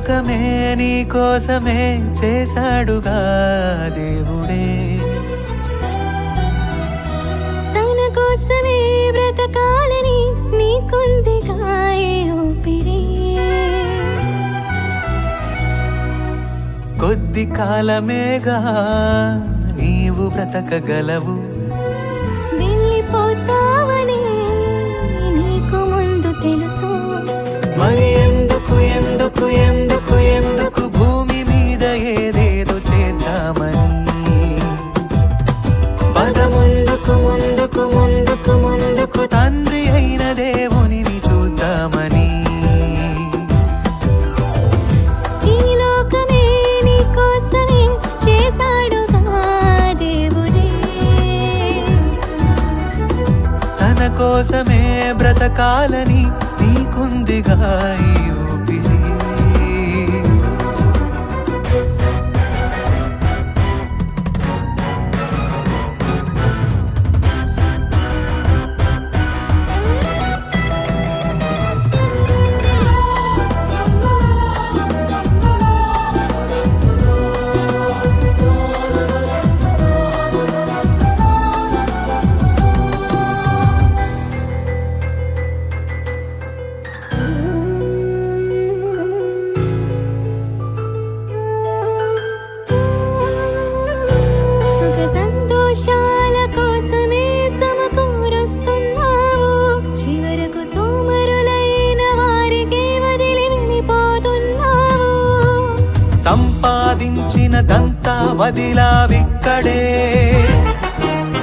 లోకమే నీ కోసమే చేశాడుగా దేవుడే తన కోసమే బ్రతకాలని నీకుందిగా ఏ ఊపిరి కొద్ది కాలమేగా నీవు బ్రతకగలవు వెళ్ళిపోతావని నీకు ముందు తెలుసు మరి ఎందుకు ఎందుకు ఎందుకు ఎందుకు భూమి మీద ఏదేదో చేద్దామని పద ముందుకు ముందుకు ముందుకు ముందుకు తండ్రి అయిన దేవుని చూద్దామని ఈ లోకమే నీ కోసమే చేశాడుగా దేవుడే తన కోసమే బ్రతకాలని నీకుందిగా ఈ ఊపిరి సుఖ సంతోషాల కోసమే సమకూరుస్తున్నావు చివరకు సోమరులైన వారికి వదిలి వెళ్ళిపోతున్నావు సంపాదించినదంతా వదిలావిక్కడే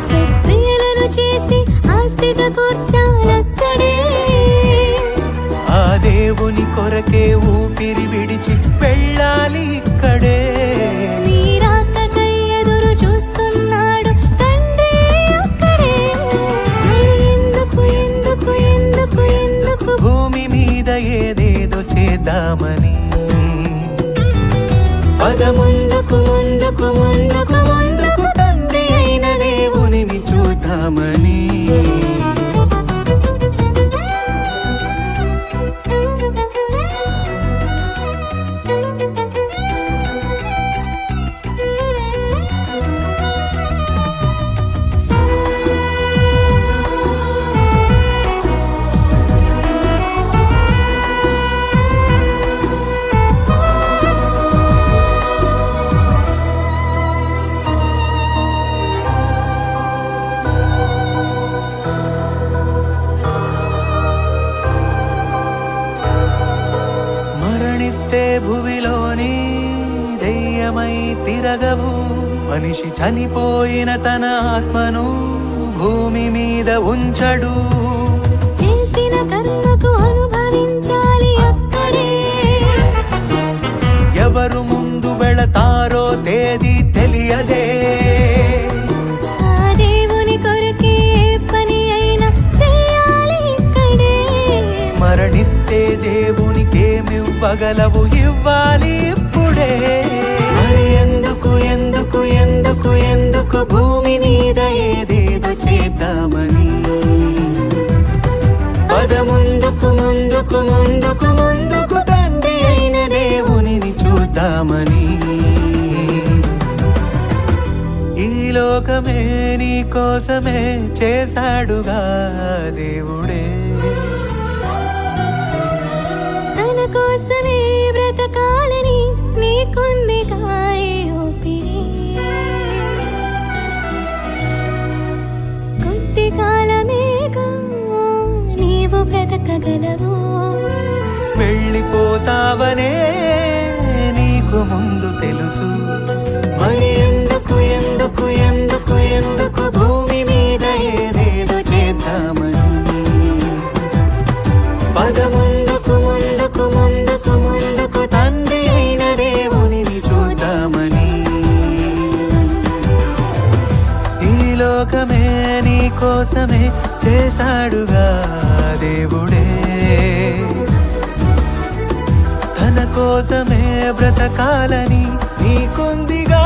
సత్క్రియలను చేసి ఆస్తిగా కూర్చాలక్కడే ఆ దేవుని కొరకే ఊపిరి విడిచి వెళ్ళాలి ఇక్కడే నీ రాకకై ఎదురు చూస్తున్నాడు తండ్రి అక్కడే ఎందుకు ఎందుకు ఎందుకు ఎందుకు భూమి మీద ఏదేదో చేద్దామని పద ముందుకు ముందుకు ముందుకు ముందుకు తండ్రి అయిన దేవుని చూద్దామని మరణిస్తే భువిలోని దెయ్యమై తిరగవు మనిషి చనిపోయిన తన ఆత్మను భూమి మీద ఉంచడు చేసిన కర్మకు అనుభవించాలి అక్కడే ఎవరు ముందు వెళతారో తేదీ తెలియదే ఆ దేవుని కొరకే పని అయినా చేయాలి ఇక్కడే మరణిస్తే దేవునికేమివ్వగలవు ఇవ్వాలి ఇప్పుడే మరి ఎందుకు ఎందుకు ఎందుకు ఎందుకు భూమి మీద ఏదేదో చేద్దామని పద ముందుకు ముందుకు ముందుకు ముందుకు తండ్రి అయిన దేవుని చూద్దామని ఈ లోకమే నీ కోసమే చేశాడుగా దేవుడే తన కోసమే బ్రతకాలని నీకుందిగా ఏ ఊపిరి కొద్ది కాలమేగా నీవు బ్రతకగలవు వెళ్ళిపోతావనే నీకు ముందు తెలుసు మరి ఎందుకు ఎందుకు ఎందుకు ఎందుకు భూమి మీద ఏదేదో చేద్దామని పద ముందుకు ముందుకు ముందుకు ముందుకు తండ్రి అయిన దేవుని చూద్దామని ఈ లోకమే నీ కోసమే చేశాడుగా దేవుడే తన కోసమే బ్రతకాలని నీకుందిగా